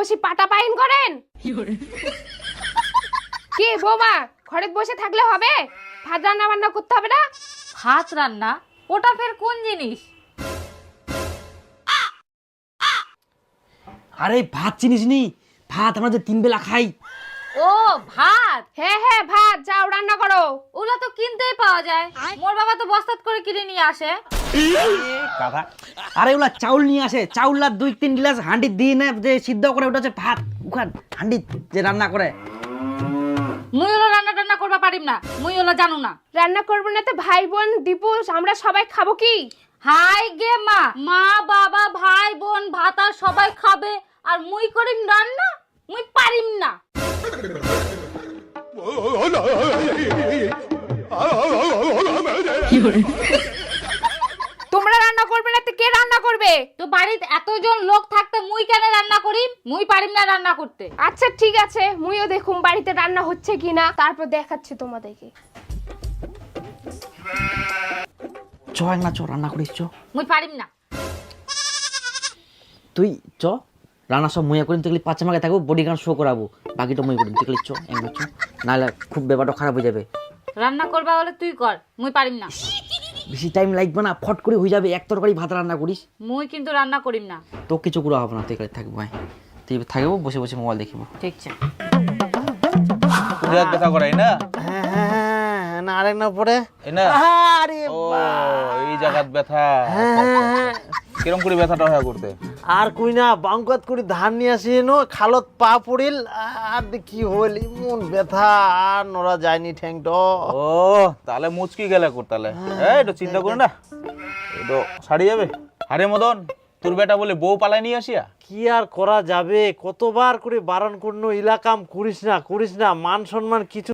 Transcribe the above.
বসে পাটা পাইন করেন কি বৌমা ঘরে বসে থাকলে হবে? ভাত রান্না বান্না করতে হবে না? ভাত রান্না ওটা ফের কোন জিনিস? আরে ভাত চিনিস নি? ভাত আমরা যে 3 বেলা খাই। ও ভাত, হ্যাঁ হ্যাঁ ভাত যাও রান্না করো। ওগুলা তো কিনতেই পাওয়া যায়। মোর বাবা তো বস্তাত করে কিনে নিয়ে আসে। কথা আরে ওলা চাউল নিয়ে আসে, চাউললা 2-3 গ্লাস হাঁডি দিয়ে না যে সিদ্ধ করে ওটা হচ্ছে ভাত। ওখান হাঁডি যে রান্না করে মুই ওলা রান্না করবা পারিম না, মুই ওলা জানো না। রান্না করবো না তো ভাই বোন দীপু আমরা সবাই খাবো কি? হাই গে মা, মা বাবা ভাই বোন ভাত আর সবাই খাবে আর মুই করিম রান্না? মুই পারিম না। তোমরা রান্না করবে না তো কে রান্না করবে? তো বাড়িতে এতজন লোক থাকতে মুই কেন রান্না করিম? মুই পারিম না রান্না করতে। আচ্ছা ঠিক আছে মুইও দেখুম বাড়িতে রান্না হচ্ছে কিনা, তারপর দেখাচ্ছি তোমাদেরকে। চ এক না চ রান্না করিস চ। মুই পারিম না। তুই চ রান্না সব মুইয়া করিম, তুই পাঁচ মাকে থাকবো বডি গান শো করাবো, বাকিটা মুই করিম। তুই চ এক না চ, নাহলে খুব ব্যাপারটা খারাপ হয়ে যাবে। রান্না করবা হলে তুই কর, মুই পারিম না। বেশি টাইম লাগবে না, ফট করে হয়ে যাবে। এক তরকারি ভাত রান্না করিস। মুই কিন্তু রান্না করিম না। তো কিছু করা হবে না, তুই এখানে থাকবো। হ্যাঁ তুই থাকবো, বসে বসে মোবাইল দেখিব। ঠিক আছে। কুড়িয়াত ব্যথা করাই না? হ্যাঁ না আরেক না পড়ে এই না? আরে ও এই জায়গাত ব্যথা। কিরম করে ব্যথাটা হয় করতে? আর কই না বাঙ্কাত করে ধান নিয়ে আসি নো খালত পা পড়িল আর কি হইল এমন ব্যথা আর নড়া যায়নি ঠ্যাংটো। ও তাহলে মুচকি গেলে কর তাহলে। এই একটু চিন্তা করো না, একটু সারি যাবে। আরে মদন, তোর বেটা বলে বউ পালাই নিয়ে আসিয়া? কি আর করা যাবে, কতবার করে বারণ করনো এলাকাম করিস না মান সম্মান কিছু